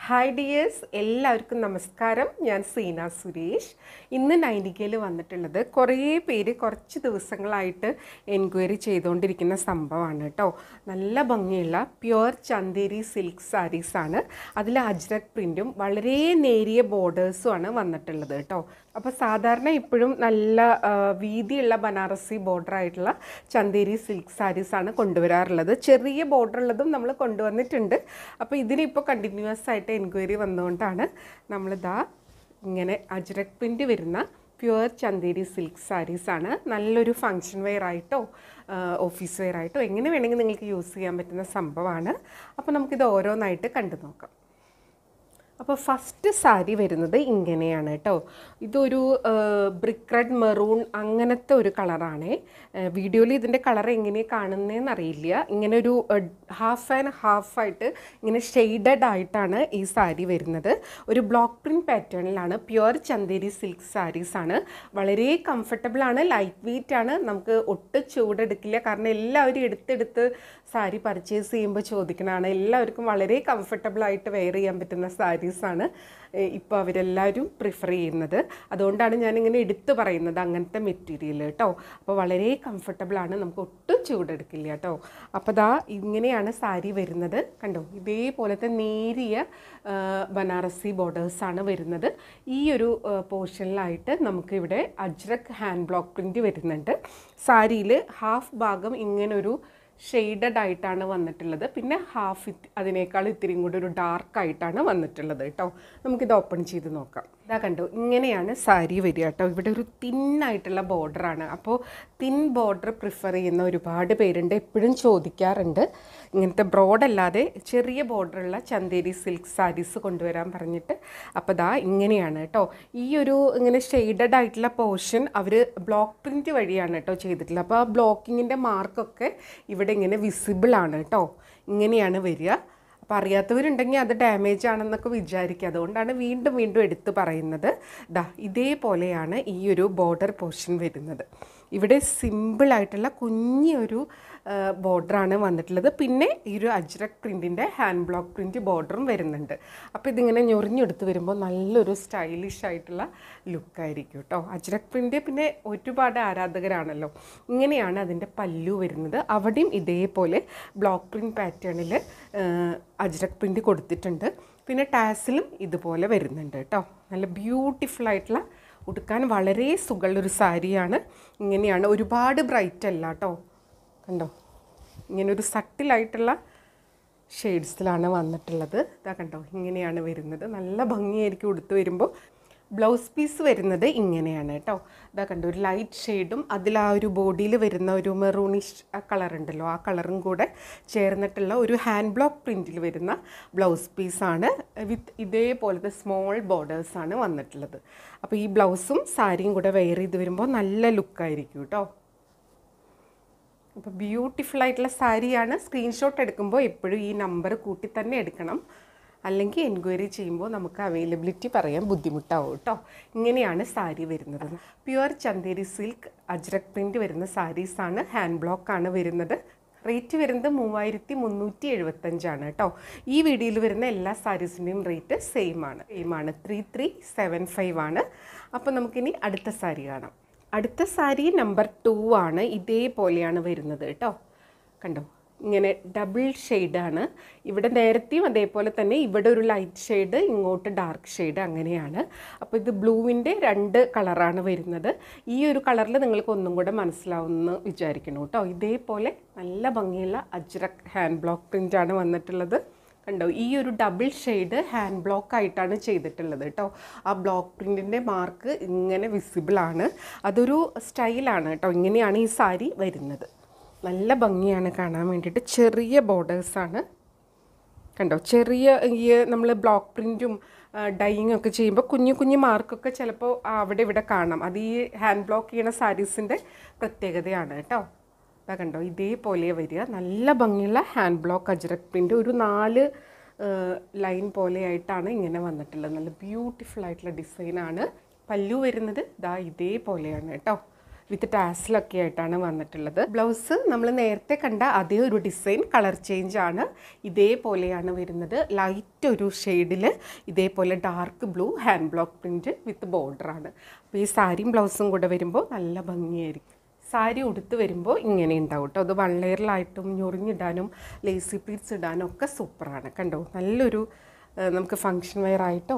Hi dears, എല്ലാവർക്കും നമസ്കാരം. ഞാൻ സീന സുരേഷ്. ഇന്ന് നൈനികയിൽ വന്നിട്ടുള്ളത് കുറേ പേര് കുറച്ച് ദിവസങ്ങളായിട്ട് എൻക്വയറി ചെയ്തുകൊണ്ടിരിക്കുന്ന സംഭവമാണ് കേട്ടോ. നല്ല ഭംഗിയുള്ള പ്യുവർ ചന്തേരി സിൽക്ക് സാരീസാണ്. അതിൽ അജ്രക് പ്രിൻറ്റും വളരെ നേരിയ ബോർഡേഴ്സുമാണ് വന്നിട്ടുള്ളത് കേട്ടോ. അപ്പോൾ സാധാരണ ഇപ്പോഴും നല്ല വീതിയുള്ള ബനാറസി ബോർഡർ ആയിട്ടുള്ള ചന്തേരി സിൽക്ക് സാരീസാണ് കൊണ്ടുവരാറുള്ളത്. ചെറിയ ബോർഡർ ഉള്ളതും നമ്മൾ കൊണ്ടുവന്നിട്ടുണ്ട്. അപ്പോൾ ഇതിനിപ്പോൾ കണ്ടിന്യൂസ് ആയിട്ട് എൻക്വയറി വന്നുകൊണ്ടാണ് നമ്മളിതാ ഇങ്ങനെ അജ്രക് പ്രിൻറ്റ് വരുന്ന പ്യുവർ ചന്തേരി സിൽക്ക് സാരീസാണ്. നല്ലൊരു ഫങ്ഷൻ വെയർ ആയിട്ടോ ഓഫീസ് വെയർ ആയിട്ടോ എങ്ങനെ വേണമെങ്കിൽ നിങ്ങൾക്ക് യൂസ് ചെയ്യാൻ പറ്റുന്ന സംഭവമാണ്. അപ്പോൾ നമുക്കിത് ഓരോന്നായിട്ട് കണ്ടു നോക്കാം. അപ്പോൾ ഫസ്റ്റ് സാരി വരുന്നത് ഇങ്ങനെയാണ് കേട്ടോ. ഇതൊരു ബ്രിക്ക് റെഡ് മെറൂൺ അങ്ങനത്തെ ഒരു കളറാണ്. വീഡിയോയിൽ ഇതിൻ്റെ കളർ എങ്ങനെയാണ് കാണുന്നതെന്ന് അറിയില്ല. ഇങ്ങനെ ഒരു ഹാഫ് ആൻഡ് ഹാഫായിട്ട് ഇങ്ങനെ ഷെയ്ഡഡ് ആയിട്ടാണ് ഈ സാരി വരുന്നത്. ഒരു ബ്ലോക്ക് പ്രിൻറ്റ് പാറ്റേണിലാണ്. പ്യുവർ ചന്തേരി സിൽക്ക് സാരീസാണ്. വളരെ കംഫർട്ടബിളാണ്, ലൈറ്റ് വെയ്റ്റ് ആണ്. നമുക്ക് ഒട്ടും ചൂടെടുക്കില്ല. കാരണം എല്ലാവരും എടുത്തെടുത്ത് സാരി പർച്ചേസ് ചെയ്യുമ്പോൾ ചോദിക്കണതാണ്. എല്ലാവർക്കും വളരെ കംഫർട്ടബിളായിട്ട് വെയർ ചെയ്യാൻ പറ്റുന്ന സാരീസാണ് ഇപ്പോൾ അവരെല്ലാവരും പ്രിഫർ ചെയ്യുന്നത്. അതുകൊണ്ടാണ് ഞാനിങ്ങനെ എടുത്തു പറയുന്നത് അങ്ങനത്തെ മെറ്റീരിയൽ കേട്ടോ. അപ്പോൾ വളരെ കംഫർട്ടബിളാണ്, നമുക്ക് ഒട്ടും ചൂടെടുക്കില്ല കേട്ടോ. അപ്പോൾ ദാ ഇങ്ങനെയാണ് സാരി വരുന്നത്. കണ്ടോ, ഇതേപോലത്തെ നേരിയ ബനാറസി ബോർഡേഴ്സാണ് വരുന്നത്. ഈ ഒരു പോർഷനിലായിട്ട് നമുക്കിവിടെ അജ്രക് ഹാൻഡ് ബ്ലോക്ക് പ്രിൻറ്റ് വരുന്നുണ്ട്. സാരിയിൽ ഹാഫ് ഭാഗം ഇങ്ങനൊരു ഷെയ്ഡഡ് ആയിട്ടാണ് വന്നിട്ടുള്ളത്. പിന്നെ ഹാഫ് അതിനേക്കാൾ ഇത്തിരിയും കൂടി ഒരു ഡാർക്കായിട്ടാണ് വന്നിട്ടുള്ളത് കേട്ടോ. നമുക്കിത് ഓപ്പൺ ചെയ്ത് നോക്കാം. ഇതാ കണ്ടോ, ഇങ്ങനെയാണ് സാരി വരിക കേട്ടോ. ഇവിടെ ഒരു തിന്നായിട്ടുള്ള ബോർഡറാണ്. അപ്പോൾ തിൻ ബോർഡർ പ്രിഫർ ചെയ്യുന്ന ഒരുപാട് പേരുണ്ട്, എപ്പോഴും ചോദിക്കാറുണ്ട്. ഇങ്ങനത്തെ ബ്രോഡല്ലാതെ ചെറിയ ബോർഡറുള്ള ചന്തേരി സിൽക്ക് സാരീസ് കൊണ്ടുവരാൻ പറഞ്ഞിട്ട്. അപ്പോൾ ദാ ഇങ്ങനെയാണ് കേട്ടോ. ഈ ഒരു ഇങ്ങനെ ഷെയ്ഡഡ് ആയിട്ടുള്ള പോർഷൻ അവർ ബ്ലോക്ക് പ്രിൻറ്റ് വഴിയാണ് കേട്ടോ ചെയ്തിട്ടുള്ളത്. അപ്പോൾ ആ ബ്ലോക്കിങ്ങിൻ്റെ മാർക്കൊക്കെ ഇവിടെ ഇങ്ങനെ വിസിബിൾ ആണ് കേട്ടോ. ഇങ്ങനെയാണ് വരിക. അപ്പോൾ അറിയാത്തവരുണ്ടെങ്കിൽ അത് ഡാമേജ് ആണെന്നൊക്കെ വിചാരിക്കുക. അതുകൊണ്ടാണ് വീണ്ടും വീണ്ടും എടുത്ത് പറയുന്നത്. ദാ ഇതേപോലെയാണ് ഈ ഒരു ബോർഡർ പോർഷൻ വരുന്നത്. ഇവിടെ സിമ്പിളായിട്ടുള്ള കുഞ്ഞൊരു ബോർഡറാണ് വന്നിട്ടുള്ളത്. പിന്നെ ഈ ഒരു അജ്രക് പ്രിൻറ്റിൻ്റെ ഹാൻഡ് ബ്ലോക്ക് പ്രിൻറ്റ് ബോർഡറും വരുന്നുണ്ട്. അപ്പോൾ ഇതിങ്ങനെ ഞൊറിഞ്ഞെടുത്ത് വരുമ്പോൾ നല്ലൊരു സ്റ്റൈലിഷ് ആയിട്ടുള്ള ലുക്കായിരിക്കും കേട്ടോ. അജ്രക് പ്രിൻറ്റ് പിന്നെ ഒരുപാട് ആരാധകരാണല്ലോ. ഇങ്ങനെയാണ് അതിൻ്റെ പല്ലു വരുന്നത്. അവിടെയും ഇതേപോലെ ബ്ലോക്ക് പ്രിൻറ്റ് പാറ്റേണിൽ അജ്രക് പ്രിൻറ്റ് കൊടുത്തിട്ടുണ്ട്. പിന്നെ ടാസിലും ഇതുപോലെ വരുന്നുണ്ട് കേട്ടോ. നല്ല ബ്യൂട്ടിഫുള്ളായിട്ടുള്ള ഉടുക്കാൻ വളരെ സുഖമുള്ളൊരു സാരിയാണ്. ഇങ്ങനെയാണ്, ഒരുപാട് ബ്രൈറ്റ് അല്ല കേട്ടോ. കണ്ടോ, ഇങ്ങനൊരു സട്ടിലായിട്ടുള്ള ഷെയ്ഡ്സിലാണ് വന്നിട്ടുള്ളത്. ഇതാ കണ്ടോ, ഇങ്ങനെയാണ് വരുന്നത്. നല്ല ഭംഗിയായിരിക്കും ഉടുത്ത് വരുമ്പോൾ. ബ്ലൗസ് പീസ് വരുന്നത് ഇങ്ങനെയാണ് കേട്ടോ. ഇതാ കണ്ടോ, ഒരു ലൈറ്റ് ഷെയ്ഡും അതിൽ ആ ഒരു ബോഡിയിൽ വരുന്ന ഒരു മെറൂണിഷ് കളർ ഉണ്ടല്ലോ, ആ കളറും കൂടെ ചേർന്നിട്ടുള്ള ഒരു ഹാൻഡ് ബ്ലോക്ക് പ്രിൻറ്റിൽ വരുന്ന ബ്ലൗസ് പീസാണ്. വിത്ത് ഇതേപോലത്തെ സ്മോൾ ബോർഡേഴ്സാണ് വന്നിട്ടുള്ളത്. അപ്പോൾ ഈ ബ്ലൗസും സാരിയും കൂടെ വെയർ ചെയ്ത് വരുമ്പോൾ നല്ല ലുക്കായിരിക്കും കേട്ടോ. അപ്പോൾ ബ്യൂട്ടിഫുൾ ആയിട്ടുള്ള സാരിയാണ്. സ്ക്രീൻഷോട്ട് എടുക്കുമ്പോൾ എപ്പോഴും ഈ നമ്പർ കൂട്ടി തന്നെ എടുക്കണം, അല്ലെങ്കിൽ എൻക്വയറി ചെയ്യുമ്പോൾ നമുക്ക് അവൈലബിലിറ്റി പറയാൻ ബുദ്ധിമുട്ടാവും കേട്ടോ. ഇങ്ങനെയാണ് സാരി വരുന്നത്. Pure Chanderi silk ajrak print വരുന്ന സാരീസാണ്. ഹാൻഡ് ബ്ലോക്കാണ് വരുന്നത്. റേറ്റ് വരുന്നത് 3375 കേട്ടോ. ഈ വീഡിയോയിൽ വരുന്ന എല്ലാ സാരീസിൻ്റെയും റേറ്റ് സെയിം ആണ്. 3375 ആണ്. അപ്പോൾ നമുക്കിനി അടുത്ത സാരി കാണാം. അടുത്ത സാരി നമ്പർ 2 ആണ്. ഇതേപോലെയാണ് വരുന്നത് കേട്ടോ. കണ്ടോ, ഇങ്ങനെ ഡബിൾ ഷെയ്ഡാണ്. ഇവിടെ നേരത്തെയും അതേപോലെ തന്നെ ഇവിടെ ഒരു ലൈറ്റ് ഷെയ്ഡ്, ഇങ്ങോട്ട് ഡാർക്ക് ഷെയ്ഡ്, അങ്ങനെയാണ്. അപ്പോൾ ഇത് ബ്ലൂവിൻ്റെ 2 കളറാണ് വരുന്നത്. ഈ ഒരു കളറിൽ നിങ്ങൾക്ക് ഒന്നും കൂടെ മനസ്സിലാവുമെന്ന് വിചാരിക്കണം കേട്ടോ. ഇതേപോലെ നല്ല ഭംഗിയുള്ള അജ്രക് ഹാൻഡ് ബ്ലോക്ക് പ്രിൻ്റാണ് വന്നിട്ടുള്ളത്. കണ്ടോ, ഈ ഒരു ഡബിൾ ഷെയ്ഡ് ഹാൻഡ് ബ്ലോക്ക് ആയിട്ടാണ് ചെയ്തിട്ടുള്ളത് കേട്ടോ. ആ ബ്ലോക്ക് പ്രിൻറ്റിൻ്റെ മാർക്ക് ഇങ്ങനെ വിസിബിളാണ്. അതൊരു സ്റ്റൈലാണ് കേട്ടോ. ഇങ്ങനെയാണ് ഈ സാരി വരുന്നത്. നല്ല ഭംഗിയാണ് കാണാൻ വേണ്ടിയിട്ട്. ചെറിയ ബോർഡേഴ്സാണ് കണ്ടോ. ചെറിയ ഈ നമ്മൾ ബ്ലോക്ക് പ്രിൻറ്റും ഡൈയിങ് ഒക്കെ ചെയ്യുമ്പോൾ കുഞ്ഞു കുഞ്ഞു മാർക്കൊക്കെ ചിലപ്പോൾ അവിടെ ഇവിടെ കാണാം. അത് ഈ ഹാൻഡ് ബ്ലോക്ക് ചെയ്യുന്ന സാരീസിൻ്റെ പ്രത്യേകതയാണ് കേട്ടോ. അതാ കണ്ടോ, ഇതേപോലെ വരിക. നല്ല ഭംഗിയുള്ള ഹാൻഡ് ബ്ലോക്ക് അജ്രക് പ്രിൻറ്റ് ഒരു 4 ലൈൻ പോലെയായിട്ടാണ് ഇങ്ങനെ വന്നിട്ടുള്ളത്. നല്ല ബ്യൂട്ടിഫുൾ ആയിട്ടുള്ള ഡിസൈനാണ്. പല്ലു വരുന്നത് ദാ ഇതേപോലെയാണ് കേട്ടോ. വിത്ത് ടാസിലൊക്കെ ആയിട്ടാണ് വന്നിട്ടുള്ളത്. ബ്ലൗസ് നമ്മൾ നേരത്തെ കണ്ട അതേ ഒരു ഡിസൈൻ, കളർ ചേഞ്ച് ആണ്. ഇതേപോലെയാണ് വരുന്നത്. ലൈറ്റ് ഒരു ഷെയ്ഡിൽ ഇതേപോലെ dark blue hand block print with ബോർഡറാണ്. അപ്പോൾ ഈ സാരിയും ബ്ലൗസും കൂടെ വരുമ്പോൾ നല്ല ഭംഗിയായിരിക്കും. സാരി ഉടുത്ത് വരുമ്പോൾ ഇങ്ങനെ ഉണ്ടാവും കേട്ടോ. അത് വൺ ലെയറിലായിട്ടും ഞൊറിഞ്ഞിടാനും ലേസി പ്ലീറ്റ്സ് ഇടാനും ഒക്കെ സൂപ്പറാണ്. കണ്ടോ, നല്ലൊരു നമുക്ക് ഫങ്ഷൻ വെയർ ആയിട്ടോ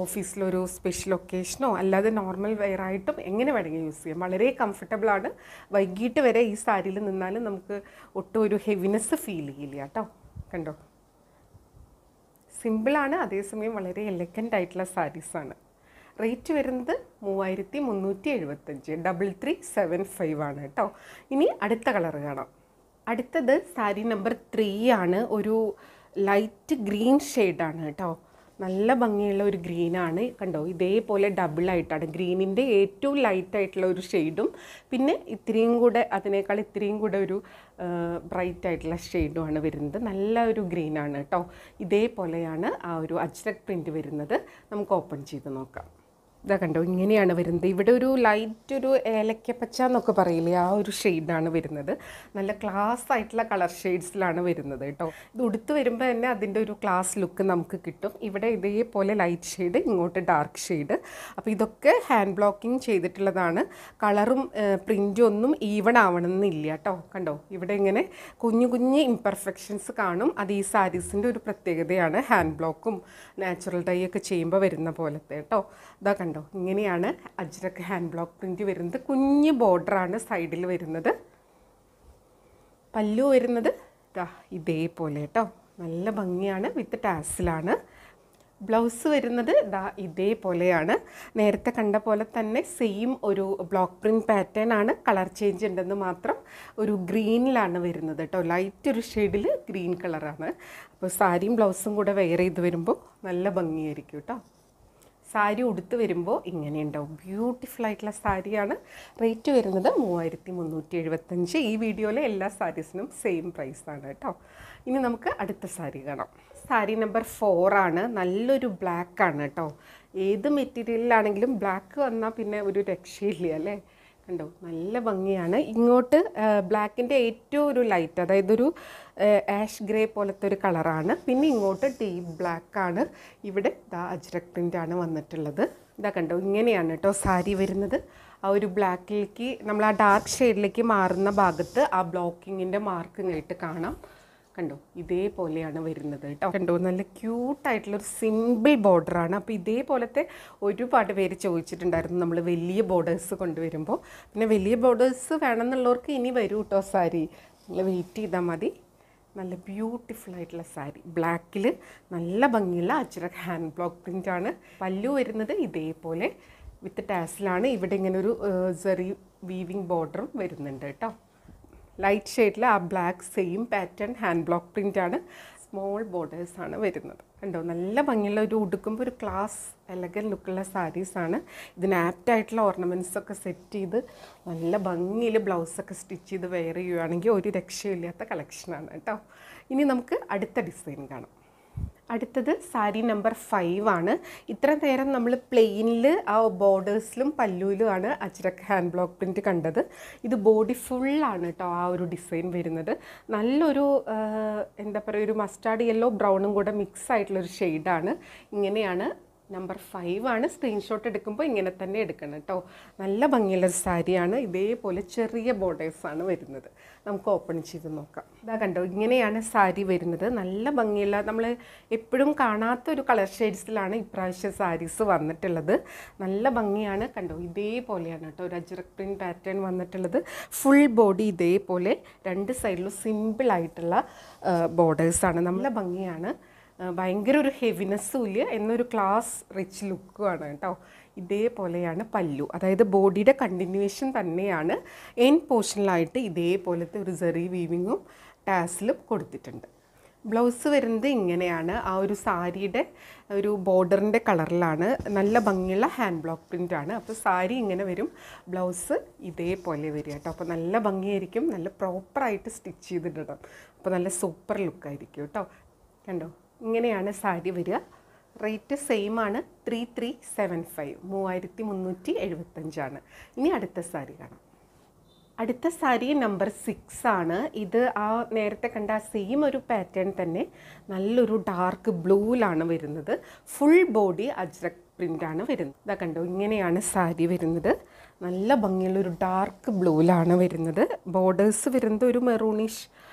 ഓഫീസിലൊരു സ്പെഷ്യൽ ഒക്കേഷനോ അല്ലാതെ നോർമൽ വെയർ ആയിട്ടും എങ്ങനെ വേണമെങ്കിൽ യൂസ് ചെയ്യാം. വളരെ കംഫർട്ടബിളാണ്. വൈകിട്ട് വരെ ഈ സാരിയിൽ നിന്നാലും നമുക്ക് ഒട്ടും ഒരു ഹെവിനെസ് ഫീൽ ചെയ്യില്ല കേട്ടോ. കണ്ടോ, സിമ്പിളാണ്, അതേസമയം വളരെ എലഗൻ്റ് ആയിട്ടുള്ള സാരീസാണ്. റേറ്റ് വരുന്നത് 3375, 3375 ആണ് കേട്ടോ. ഇനി അടുത്ത കളർ കാണാം. അടുത്തത് സാരി നമ്പർ 3 ആണ്. ഒരു ലൈറ്റ് ഗ്രീൻ ഷെയ്ഡാണ് കേട്ടോ. നല്ല ഭംഗിയുള്ള ഒരു ഗ്രീനാണ്. കണ്ടോ, ഇതേപോലെ ഡബിളായിട്ടാണ്. ഗ്രീനിൻ്റെ ഏറ്റവും ലൈറ്റായിട്ടുള്ള ഒരു ഷെയ്ഡും പിന്നെ ഇത്രയും കൂടെ അതിനേക്കാൾ ഇത്രയും കൂടെ ഒരു ബ്രൈറ്റ് ആയിട്ടുള്ള ഷെയ്ഡുമാണ് വരുന്നത്. നല്ല ഒരു ഗ്രീനാണ് കേട്ടോ. ഇതേപോലെയാണ് ആ ഒരു അജ്രക് പ്രിൻറ്റ് വരുന്നത്. നമുക്ക് ഓപ്പൺ ചെയ്ത് നോക്കാം. ഇതാ കണ്ടോ, ഇങ്ങനെയാണ് വരുന്നത്. ഇവിടെ ഒരു ലൈറ്റ് ഒരു ഏലക്കപ്പച്ച എന്നൊക്കെ പറയില്ലേ, ആ ഒരു ഷെയ്ഡാണ് വരുന്നത്. നല്ല ക്ലാസ് ആയിട്ടുള്ള കളർ ഷെയ്ഡ്സിലാണ് വരുന്നത് കേട്ടോ. ഇത് ഉടുത്ത് വരുമ്പോൾ തന്നെ അതിൻ്റെ ഒരു ക്ലാസ് ലുക്ക് നമുക്ക് കിട്ടും. ഇവിടെ ഇതേപോലെ ലൈറ്റ് ഷെയ്ഡ്, ഇങ്ങോട്ട് ഡാർക്ക് ഷെയ്ഡ്. അപ്പോൾ ഇതൊക്കെ ഹാൻഡ് ബ്ലോക്കിംഗ് ചെയ്തിട്ടുള്ളതാണ്. കളറും പ്രിൻറ്റും ഒന്നും ഈവൺ ആവണമെന്നില്ല കേട്ടോ. കണ്ടോ, ഇവിടെ ഇങ്ങനെ കുഞ്ഞു കുഞ്ഞ് ഇംപെർഫെക്ഷൻസ് കാണും. അത് ഈ സാരീസിൻ്റെ ഒരു പ്രത്യേകതയാണ്. ഹാൻഡ് ബ്ലോക്കും നാച്ചുറൽ ഡൈ ഒക്കെ ചെയ്യുമ്പോൾ വരുന്ന പോലത്തെ കേട്ടോ. ഇതാ കണ്ടോ, ഇങ്ങനെയാണ് അജ്രക് ഹാൻഡ് ബ്ലോക്ക് പ്രിൻറ്റ് വരുന്നത്. കുഞ്ഞ് ബോർഡറാണ് സൈഡിൽ വരുന്നത്. പല്ലു വരുന്നത് ഇതേപോലെ കേട്ടോ. നല്ല ഭംഗിയാണ്, വിത്ത് ടാസിലാണ്. ബ്ലൗസ് വരുന്നത് ഇതേപോലെയാണ്. നേരത്തെ കണ്ട പോലെ തന്നെ സെയിം ഒരു ബ്ലോക്ക് പ്രിൻറ്റ് പാറ്റേൺ ആണ്. കളർ ചേഞ്ച് ഉണ്ടെന്ന് മാത്രം. ഒരു ഗ്രീനിലാണ് വരുന്നത് കേട്ടോ. ലൈറ്റ് ഒരു ഷെയ്ഡിൽ ഗ്രീൻ കളറാണ്. അപ്പോൾ സാരിയും ബ്ലൗസും കൂടെ വെയർ ചെയ്ത് വരുമ്പോൾ നല്ല ഭംഗിയായിരിക്കും കേട്ടോ. സാരി ഉടുത്ത് വരുമ്പോൾ ഇങ്ങനെ ഉണ്ടാവും. ബ്യൂട്ടിഫുൾ ആയിട്ടുള്ള സാരിയാണ്. റേറ്റ് വരുന്നത് 3375. ഈ വീഡിയോയിലെ എല്ലാ സാരീസിനും സെയിം പ്രൈസാണ് കേട്ടോ. ഇനി നമുക്ക് അടുത്ത സാരി കാണാം. സാരി നമ്പർ 4 ആണ്. നല്ലൊരു ബ്ലാക്ക് ആണ് കേട്ടോ. ഏത് മെറ്റീരിയലിലാണെങ്കിലും ബ്ലാക്ക് വന്നാൽ പിന്നെ ഒരു രക്ഷയില്ല അല്ലേ. കണ്ടോ, നല്ല ഭംഗിയാണ്. ഇങ്ങോട്ട് ബ്ലാക്കിൻ്റെ ഏറ്റവും ഒരു ലൈറ്റ്, അതായത് ഒരു ആഷ് ഗ്രേ പോലത്തെ ഒരു കളറാണ്. പിന്നെ ഇങ്ങോട്ട് ഡീപ്പ് ബ്ലാക്കാണ്. ഇവിടെ അജ്രക് പ്രിൻ്റാണ് വന്നിട്ടുള്ളത്. ഇതാ കണ്ടോ, ഇങ്ങനെയാണ് കേട്ടോ സാരി വരുന്നത്. ആ ഒരു ബ്ലാക്കിലേക്ക് നമ്മൾ ആ ഡാർക്ക് ഷെയ്ഡിലേക്ക് മാറുന്ന ഭാഗത്ത് ആ ബ്ലോക്കിങ്ങിൻ്റെ മാർക്ക് ഇങ്ങോട്ട് കാണാം. കണ്ടോ, ഇതേപോലെയാണ് വരുന്നത് കേട്ടോ. കണ്ടോ, നല്ല ക്യൂട്ടായിട്ടുള്ളൊരു സിമ്പിൾ ബോർഡറാണ്. അപ്പോൾ ഇതേപോലത്തെ ഒരുപാട് പേര് ചോദിച്ചിട്ടുണ്ടായിരുന്നു നമ്മൾ വലിയ ബോർഡേഴ്സ് കൊണ്ടുവരുമ്പോൾ. പിന്നെ വലിയ ബോർഡേഴ്സ് വേണമെന്നുള്ളവർക്ക് ഇനി വരും കേട്ടോ സാരി. നിങ്ങൾ വെയിറ്റ് ചെയ്താൽ മതി. നല്ല ബ്യൂട്ടിഫുൾ ആയിട്ടുള്ള സാരി, ബ്ലാക്കിൽ നല്ല ഭംഗിയുള്ള അജ്രക് ഹാൻഡ് ബ്ലോക്ക് പ്രിൻ്റാണ്. പല്ലു വരുന്നത് ഇതേപോലെ വിത്ത് ടാസിലാണ്. ഇവിടെ ഇങ്ങനെ ഒരു സെറി വീവിങ് ബോർഡറും വരുന്നുണ്ട് കേട്ടോ. ലൈറ്റ് ഷെയ്ഡിൽ ആ black same pattern hand block പ്രിൻ്റാണ്. സ്മോൾ ബോർഡേഴ്സാണ് വരുന്നത്. കണ്ടോ, നല്ല ഭംഗിയുള്ള ഒരു ഉടുക്കുമ്പോൾ ഒരു ക്ലാസ് എലഗൻ ലുക്കുള്ള സാരീസാണ്. ഇതിന് ആപ്റ്റായിട്ടുള്ള ഓർണമെൻറ്റ്സൊക്കെ സെറ്റ് ചെയ്ത് നല്ല ഭംഗിയിൽ ബ്ലൗസൊക്കെ സ്റ്റിച്ച് ചെയ്ത് വെയർ ചെയ്യുകയാണെങ്കിൽ ഒരു രക്ഷയില്ലാത്ത കളക്ഷനാണ് കേട്ടോ. ഇനി നമുക്ക് അടുത്ത ഡിസൈൻ കാണാം. അടുത്തത് സാരി നമ്പർ 5 ആണ്. ഇത്ര നേരം നമ്മൾ പ്ലെയിനിൽ ആ ബോർഡേഴ്സിലും പല്ലുവിലുമാണ് അജ്രക് ഹാൻഡ് ബ്ലോക്ക് പ്രിൻറ്റ് കണ്ടത്. ഇത് ബോഡി ഫുള്ളാണ് കേട്ടോ ആ ഒരു ഡിസൈൻ വരുന്നത്. നല്ലൊരു എന്താ പറയുക, ഒരു മസ്റ്റാർഡ് യെല്ലോ ബ്രൗണും കൂടെ മിക്സ് ആയിട്ടുള്ളൊരു ഷെയ്ഡാണ്. ഇങ്ങനെയാണ്. നമ്പർ 5 ആണ്. സ്ക്രീൻഷോട്ട് എടുക്കുമ്പോൾ ഇങ്ങനെ തന്നെ എടുക്കണം കേട്ടോ. നല്ല ഭംഗിയുള്ളൊരു സാരിയാണ്. ഇതേപോലെ ചെറിയ ബോർഡേഴ്സാണ് വരുന്നത്. നമുക്ക് ഓപ്പൺ ചെയ്ത് നോക്കാം. ഇതാ കണ്ടോ, ഇങ്ങനെയാണ് സാരി വരുന്നത്. നല്ല ഭംഗിയുള്ള, നമ്മൾ എപ്പോഴും കാണാത്തൊരു കളർ ഷെയ്ഡ്സിലാണ് ഇപ്രാവശ്യം സാരീസ് വന്നിട്ടുള്ളത്. നല്ല ഭംഗിയാണ്. കണ്ടോ, ഇതേപോലെയാണ് കേട്ടോ ഒരു അജ്രക് പ്രിൻറ്റ് പാറ്റേൺ വന്നിട്ടുള്ളത്. ഫുൾ ബോഡി ഇതേപോലെ, രണ്ട് സൈഡിലും സിമ്പിളായിട്ടുള്ള ബോർഡേഴ്സാണ്. നല്ല ഭംഗിയാണ്. ഭയങ്കര ഒരു ഹെവിനെസ്സും ഇല്ല, എന്നൊരു ക്ലാസ് റിച്ച് ലുക്കുമാണ് കേട്ടോ. ഇതേപോലെയാണ് പല്ലു, അതായത് ബോഡിയുടെ കണ്ടിന്യൂവേഷൻ തന്നെയാണ്. എൻഡ് പോർഷനിലായിട്ട് ഇതേപോലത്തെ ഒരു സെറി വീവിങ്ങും ടാസിലും കൊടുത്തിട്ടുണ്ട്. ബ്ലൗസ് വരുന്നത് ഇങ്ങനെയാണ്. ആ ഒരു സാരിയുടെ ഒരു ബോർഡറിൻ്റെ കളറിലാണ്. നല്ല ഭംഗിയുള്ള ഹാൻഡ് ബ്ലോക്ക് പ്രിൻ്റാണ്. അപ്പോൾ സാരി ഇങ്ങനെ വരും, ബ്ലൗസ് ഇതേപോലെ വരിക കേട്ടോ. അപ്പോൾ നല്ല ഭംഗിയായിരിക്കും. നല്ല പ്രോപ്പറായിട്ട് സ്റ്റിച്ച് ചെയ്തിടണം. അപ്പോൾ നല്ല സൂപ്പർ ലുക്കായിരിക്കും കേട്ടോ. കണ്ടോ, ഇങ്ങനെയാണ് സാരി വരിക. റേറ്റ് സെയിം ആണ്, 3375, 3375. ഇനി അടുത്ത സാരി കാണാം. അടുത്ത സാരി നമ്പർ 6 ആണ്. ഇത് ആ നേരത്തെ കണ്ട സെയിം ഒരു പാറ്റേൺ തന്നെ നല്ലൊരു ഡാർക്ക് ബ്ലൂവിലാണ് വരുന്നത്. ഫുൾ ബോഡി അജ്രക് പ്രിൻ്റാണ് വരുന്നത്. ഇതാ കണ്ടോ, ഇങ്ങനെയാണ് സാരി വരുന്നത്. നല്ല ഭംഗിയുള്ളൊരു ഡാർക്ക് ബ്ലൂവിലാണ് വരുന്നത്. ബോർഡേഴ്സ് വരുന്നത് ഒരു മെറൂണിഷ്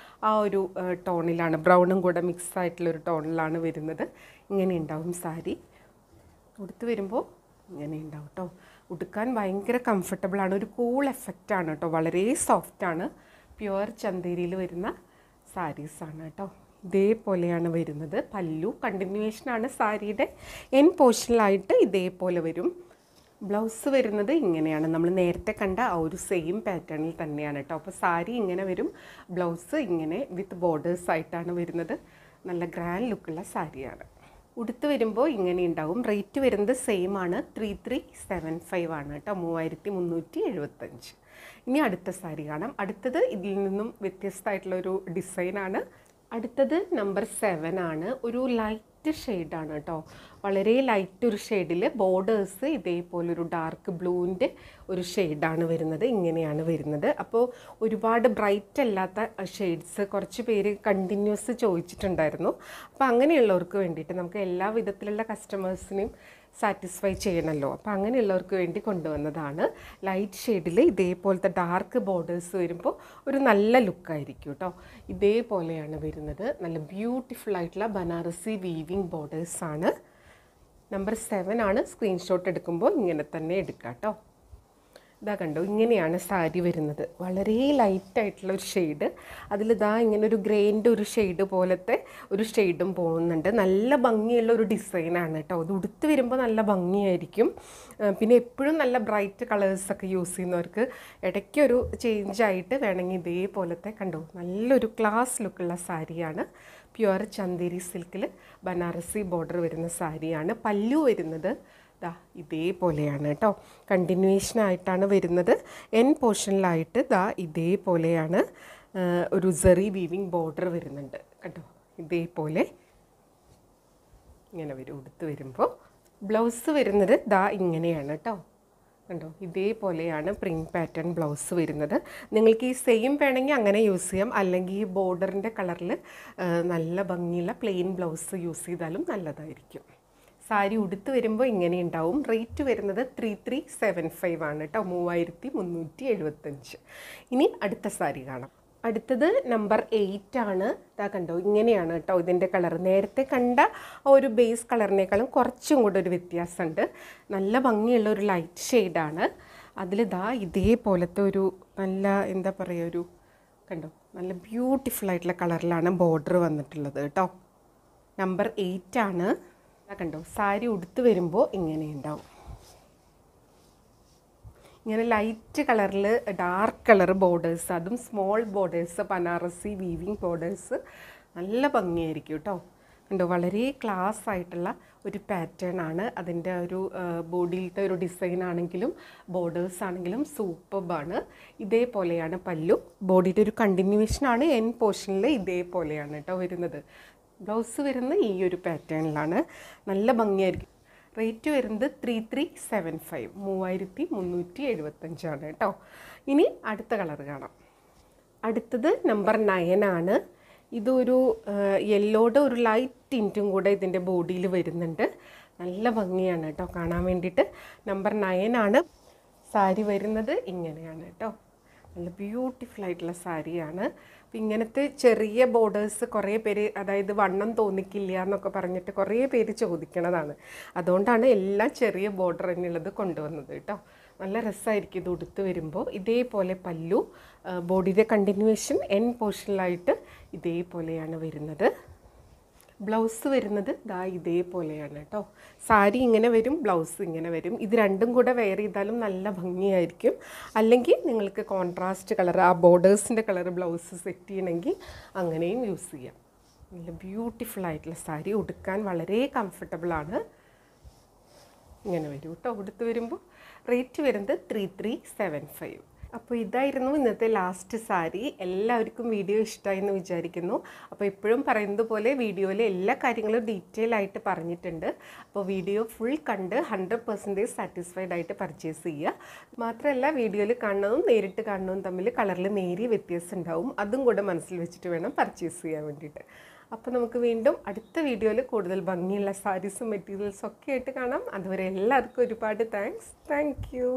ആ ഒരു ടോണിലാണ്, ബ്രൗണും കൂടെ മിക്സ് ആയിട്ടുള്ളൊരു ടോണിലാണ് വരുന്നത്. ഇങ്ങനെ ഉണ്ടാവും സാരി. ഉടുത്ത് വരുമ്പോൾ ഇങ്ങനെ ഉണ്ടാവും കേട്ടോ. ഉടുക്കാൻ ഭയങ്കര കംഫർട്ടബിളാണ്, ഒരു കൂൾ എഫക്റ്റാണ് കേട്ടോ. വളരെ സോഫ്റ്റാണ്, പ്യുവർ ചന്തേരിയിൽ വരുന്ന സാരീസാണ് കേട്ടോ. ഇതേപോലെയാണ് വരുന്നത്. പല്ലു കണ്ടിന്യൂവേഷനാണ് സാരിയുടെ. എൻ പോർഷനിലായിട്ട് ഇതേപോലെ വരും. ബ്ലൗസ് വരുന്നത് ഇങ്ങനെയാണ്, നമ്മൾ നേരത്തെ കണ്ട ആ ഒരു സെയിം പാറ്റേണിൽ തന്നെയാണ് കേട്ടോ. അപ്പോൾ സാരി ഇങ്ങനെ വരും, ബ്ലൗസ് ഇങ്ങനെ വിത്ത് ബോർഡേഴ്സ് ആയിട്ടാണ് വരുന്നത്. നല്ല ഗ്രാൻഡ് ലുക്കുള്ള സാരിയാണ്. ഉടുത്ത് വരുമ്പോൾ ഇങ്ങനെ ഉണ്ടാവും. റേറ്റ് വരുന്നത് സെയിം ആണ്, 3375 ആണ് കേട്ടോ, 3375. ഇനി അടുത്ത സാരി കാണാം. അടുത്തത് ഇതിൽ നിന്നും വ്യത്യസ്തമായിട്ടുള്ളൊരു ഡിസൈനാണ്. അടുത്തത് നമ്പർ 7 ആണ്. ഒരു ലൈറ്റ് ഷെയ്ഡാണ് കേട്ടോ, വളരെ ലൈറ്റ് ഒരു ഷെയ്ഡിൽ ബോർഡേഴ്സ് ഇതേപോലൊരു ഡാർക്ക് ബ്ലൂവിൻ്റെ ഒരു ഷെയ്ഡാണ് വരുന്നത്. ഇങ്ങനെയാണ് വരുന്നത്. അപ്പോൾ ഒരുപാട് ബ്രൈറ്റ് അല്ലാത്ത ഷെയ്ഡ്സ് കുറച്ച് പേര് കണ്ടിന്യൂസ് ചോദിച്ചിട്ടുണ്ടായിരുന്നു. അപ്പോൾ അങ്ങനെയുള്ളവർക്ക് വേണ്ടിയിട്ട് നമുക്ക് എല്ലാ വിധത്തിലുള്ള കസ്റ്റമേഴ്സിനെയും സാറ്റിസ്ഫൈ ചെയ്യണമല്ലോ. അപ്പോൾ അങ്ങനെയുള്ളവർക്ക് വേണ്ടി കൊണ്ടുവന്നതാണ്. ലൈറ്റ് ഷെയ്ഡിൽ ഇതേപോലത്തെ ഡാർക്ക് ബോർഡേഴ്സ് വരുമ്പോൾ ഒരു നല്ല ലുക്കായിരിക്കും കേട്ടോ. ഇതേപോലെയാണ് വരുന്നത്. നല്ല ബ്യൂട്ടിഫുൾ ആയിട്ടുള്ള ബനാറസി വീവിങ് ബോർഡേഴ്സാണ്. നമ്പർ 7 ആണ്. സ്ക്രീൻഷോട്ട് എടുക്കുമ്പോൾ ഇങ്ങനെ തന്നെ എടുക്കാം കേട്ടോ. ഇതാ കണ്ടോ, ഇങ്ങനെയാണ് സാരി വരുന്നത്. വളരെ ലൈറ്റായിട്ടുള്ള ഒരു ഷെയ്ഡ്, അതിലിതാ ഇങ്ങനെ ഒരു ഗ്രേൻ്റെ ഒരു ഷെയ്ഡ് പോലത്തെ ഒരു ഷെയ്ഡും പോകുന്നുണ്ട്. നല്ല ഭംഗിയുള്ള ഒരു ഡിസൈനാണ് കേട്ടോ. അത് ഉടുത്ത് വരുമ്പോൾ നല്ല ഭംഗിയായിരിക്കും. പിന്നെ എപ്പോഴും നല്ല ബ്രൈറ്റ് കളേഴ്സൊക്കെ യൂസ് ചെയ്യുന്നവർക്ക് ഇടയ്ക്കൊരു ചേഞ്ചായിട്ട് വേണമെങ്കിൽ ഇതേപോലത്തെ കണ്ടോ നല്ലൊരു ക്ലാസ് ലുക്കുള്ള സാരിയാണ്. പ്യുവർ ചന്തേരി സിൽക്കിൽ ബനാറസി ബോർഡർ വരുന്ന സാരിയാണ്. പല്ലു വരുന്നത് ദാ ഇതേപോലെയാണ് കേട്ടോ. കണ്ടിന്യൂവേഷനായിട്ടാണ് വരുന്നത്. എൻ പോർഷനിലായിട്ട് ദാ ഇതേപോലെയാണ് ഒരു സെറി വീവിങ് ബോർഡർ വരുന്നുണ്ട് കേട്ടോ. ഇതേപോലെ ഇങ്ങനെ വരും ഉടുത്ത് വരുമ്പോൾ. ബ്ലൗസ് വരുന്നത് ദാ ഇങ്ങനെയാണ് കേട്ടോ. കണ്ടോ, ഇതേപോലെയാണ് പ്രിൻറ്റ് പാറ്റേൺ ബ്ലൗസ് വരുന്നത്. നിങ്ങൾക്ക് ഈ സെയിം വേണമെങ്കിൽ അങ്ങനെ യൂസ് ചെയ്യാം, അല്ലെങ്കിൽ ഈ ബോർഡറിൻ്റെ കളറിൽ നല്ല ഭംഗിയുള്ള പ്ലെയിൻ ബ്ലൗസ് യൂസ് ചെയ്താലും നല്ലതായിരിക്കും. സാരി ഉടുത്ത് വരുമ്പോൾ ഇങ്ങനെ ഉണ്ടാവും. റേറ്റ് വരുന്നത് 3375 ആണ് കേട്ടോ, 3375. ഇനി അടുത്ത സാരി കാണാം. അടുത്തത് നമ്പർ 8 ആണ്. ഇതാ കണ്ടോ, ഇങ്ങനെയാണ് കേട്ടോ ഇതിൻ്റെ കളർ. നേരത്തെ കണ്ട ഒരു ബേസ് കളറിനേക്കാളും കുറച്ചും കൂടെ ഒരു വ്യത്യാസമുണ്ട്. നല്ല ഭംഗിയുള്ള ഒരു ലൈറ്റ് ഷെയ്ഡാണ്. അതിലിതാ ഇതേപോലത്തെ ഒരു നല്ല എന്താ പറയുക, ഒരു കണ്ടോ നല്ല ബ്യൂട്ടിഫുൾ ആയിട്ടുള്ള കളറിലാണ് ബോർഡർ വന്നിട്ടുള്ളത് കേട്ടോ. നമ്പർ 8 ആണ്. കണ്ടോ, സാരി ഉടുത്ത് വരുമ്പോൾ ഇങ്ങനെ ഉണ്ടാവും. ഇങ്ങനെ ലൈറ്റ് കളറിൽ ഡാർക്ക് കളർ ബോർഡേഴ്സ്, അതും small borders, Banarasi weaving borders, നല്ല ഭംഗിയായിരിക്കും കേട്ടോ. കണ്ടോ, വളരെ ക്ലാസ് ആയിട്ടുള്ള ഒരു പാറ്റേൺ ആണ്. അതിൻ്റെ ഒരു ബോഡിയിലത്തെ ഒരു ഡിസൈൻ ആണെങ്കിലും ബോർഡേഴ്സ് ആണെങ്കിലും സൂപ്പർബാണ്. ഇതേപോലെയാണ് പല്ലു. ബോഡിയുടെ ഒരു കണ്ടിന്യൂവേഷനാണ്. എൻ പോർഷനിൽ ഇതേപോലെയാണ് കേട്ടോ വരുന്നത്. ബ്ലൗസ് വരുന്നത് ഈ ഒരു പാറ്റേണിലാണ്. നല്ല ഭംഗിയായിരിക്കും. റേറ്റ് വരുന്നത് 3375, 3375 ആണ് കേട്ടോ. ഇനി അടുത്ത കളർ കാണാം. അടുത്തത് നമ്പർ 9 ആണ്. ഇതൊരു യെല്ലോയുടെ ഒരു ലൈറ്റ് ടിൻറ്റും കൂടെ ഇതിൻ്റെ ബോഡിയിൽ വരുന്നുണ്ട്. നല്ല ഭംഗിയാണ് കേട്ടോ കാണാൻ വേണ്ടിയിട്ട്. നമ്പർ 9 ആണ്. സാരി വരുന്നത് ഇങ്ങനെയാണ് കേട്ടോ. നല്ല ബ്യൂട്ടിഫുൾ ആയിട്ടുള്ള സാരിയാണ്. അപ്പം ഇങ്ങനത്തെ ചെറിയ ബോർഡേഴ്സ് കുറേ പേര്, അതായത് വണ്ണം തോന്നിക്കില്ല എന്നൊക്കെ പറഞ്ഞിട്ട് കുറേ പേര് ചോദിക്കണതാണ്. അതുകൊണ്ടാണ് എല്ലാം ചെറിയ ബോർഡർ തന്നെയുള്ളത് കൊണ്ടുവന്നത് കേട്ടോ. നല്ല രസമായിരിക്കും ഇത് ഉടുത്ത് വരുമ്പോൾ. ഇതേപോലെ പല്ലു, ബോഡിയുടെ കണ്ടിന്യൂവേഷൻ എൻ പോർഷനിലായിട്ട് ഇതേപോലെയാണ് വരുന്നത്. ബ്ലൗസ് വരുന്നത് ദാ ഇതേപോലെയാണ് കേട്ടോ. സാരി ഇങ്ങനെ വരും, ബ്ലൗസ് ഇങ്ങനെ വരും. ഇത് രണ്ടും കൂടെ വെയർ ചെയ്താലും നല്ല ഭംഗിയായിരിക്കും. അല്ലെങ്കിൽ നിങ്ങൾക്ക് കോൺട്രാസ്റ്റ് കളർ, ആ ബോർഡേഴ്സിൻ്റെ കളർ ബ്ലൗസ് സെറ്റ് ചെയ്യണമെങ്കിൽ അങ്ങനെയും യൂസ് ചെയ്യാം. നല്ല ബ്യൂട്ടിഫുൾ ആയിട്ടുള്ള സാരി, ഉടുക്കാൻ വളരെ കംഫർട്ടബിളാണ്. ഇങ്ങനെ വരും കേട്ടോ ഉടുത്ത് വരുമ്പോൾ. റേറ്റ് വരുന്നത് 3375. അപ്പോൾ ഇതായിരുന്നു ഇന്നത്തെ ലാസ്റ്റ് സാരി. എല്ലാവർക്കും വീഡിയോ ഇഷ്ടമായി എന്ന് വിചാരിക്കുന്നു. അപ്പോൾ എപ്പോഴും പറയുന്നത് പോലെ വീഡിയോയിൽ എല്ലാ കാര്യങ്ങളും ഡീറ്റെയിൽ ആയിട്ട് പറഞ്ഞിട്ടുണ്ട്. അപ്പോൾ വീഡിയോ ഫുൾ കണ്ട് 100% സാറ്റിസ്ഫൈഡ് ആയിട്ട് പർച്ചേസ് ചെയ്യുക. മാത്രമല്ല വീഡിയോയിൽ കാണുന്നതും നേരിട്ട് കാണുന്നതും തമ്മിൽ കളറിൽ നേരിയ വ്യത്യാസം ഉണ്ടാവും. അതും കൂടെ മനസ്സിൽ വെച്ചിട്ട് വേണം പർച്ചേസ് ചെയ്യാൻ വേണ്ടിയിട്ട്. അപ്പോൾ നമുക്ക് വീണ്ടും അടുത്ത വീഡിയോയിൽ കൂടുതൽ ഭംഗിയുള്ള സാരീസും മെറ്റീരിയൽസും ഒക്കെ ആയിട്ട് കാണാം. അതുവരെ എല്ലാവർക്കും ഒരുപാട് താങ്ക്സ്. Thank you.